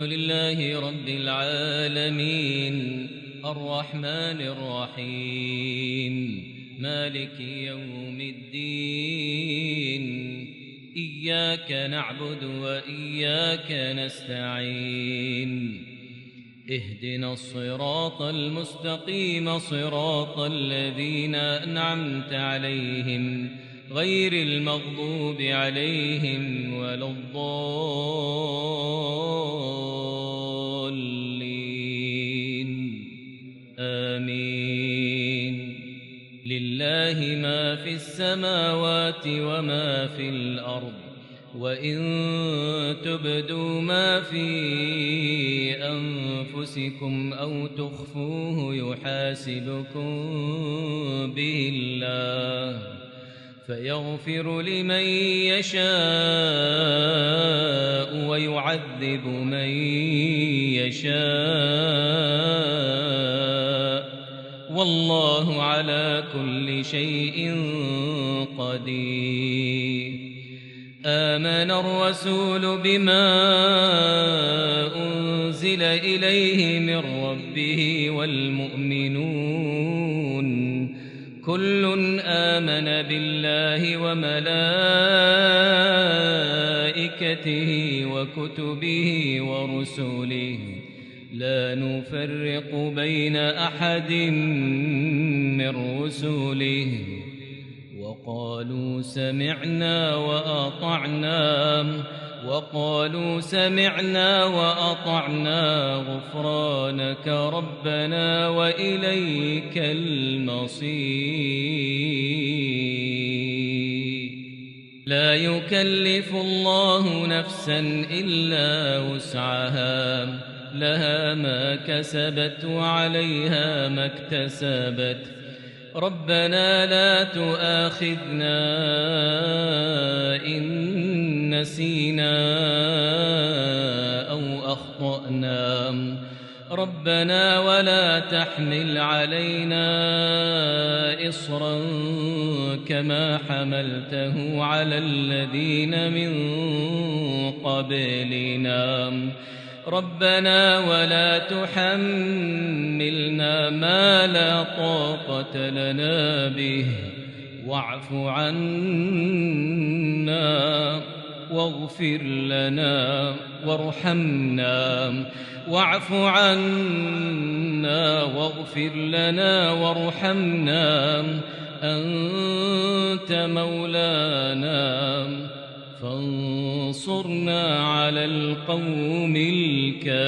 لله رب العالمين الرحمن الرحيم مالك يوم الدين إياك نعبد وإياك نستعين اهدنا الصراط المستقيم صراط الذين أنعمت عليهم غير المغضوب عليهم ولا الضالين آمين. لله ما في السماوات وما في الأرض وإن تبدوا ما في أنفسكم أو تخفوه يحاسبكم به الله فيغفر لمن يشاء ويعذب من يشاء والله على كل شيء قدير. آمن الرسول بما أنزل إليه من ربه والمؤمنون كل آمن بالله وملائكته وكتبه ورسله لا نفرق بين أحد من رسله وقالوا سمعنا وأطعنا غفرانك ربنا وإليك المصير. لا يكلف الله نفسا إلا وسعها لها ما كسبت وعليها ما اكتسبت ربنا لا تؤاخذنا إن نسينا أو أخطأنا ربنا ولا تحمل علينا إصرا كما حملته على الذين من قبلنا ربنا ولا تحملنا ما لا طاقة لنا به واعف عنا واغفر لنا وارحمنا واعف عنا واغفر لنا وارحمنا أنت مولانا فانصرنا على القوم الكافرين.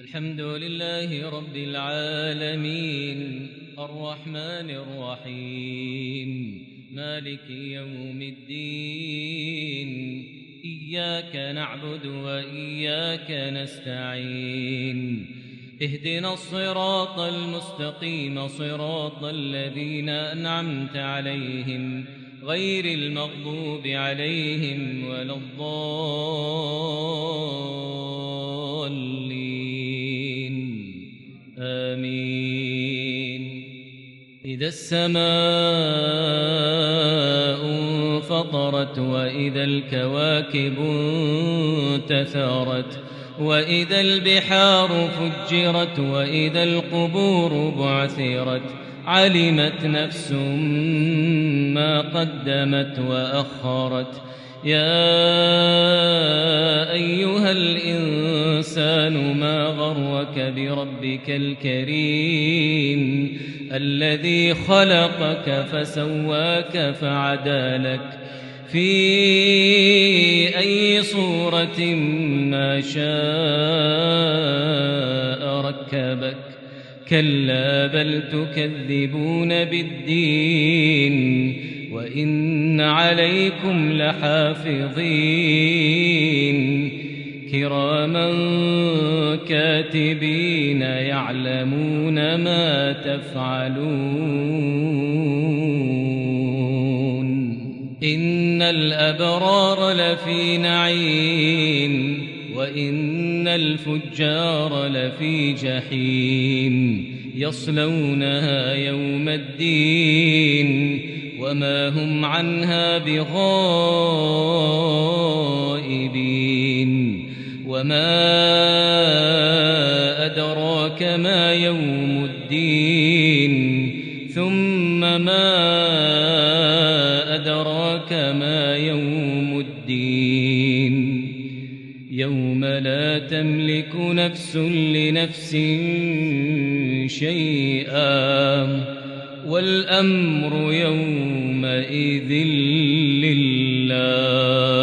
الحمد لله رب العالمين الرحمن الرحيم مالك يوم الدين إياك نعبد وإياك نستعين اهدنا الصراط المستقيم صراط الذين أنعمت عليهم غير المغضوب عليهم ولا الضالين آمين. إذا السماء انفطرت وإذا الكواكب انتثرت وإذا البحار فجرت وإذا القبور بعثرت علمت نفس ما قدمت وأخرت. يا أيها الإنسان ما غرك بربك الكريم الذي خلقك فسواك فعدلك في أي صورة ما شاء ركبك كلا بل تكذبون بالدين وإن عليكم لحافظين كراما كاتبين يعلمون ما تفعلون. إن الأبرار لفي نعيم وإن الفجار لفي جحيم يصلونها يوم الدين وما هم عنها بغائبين وما أدراك ما يوم الدين ثم ما أدراك ما يوم الدين يوم لا تملك نفس لنفس شيئا والأمر يومئذ لله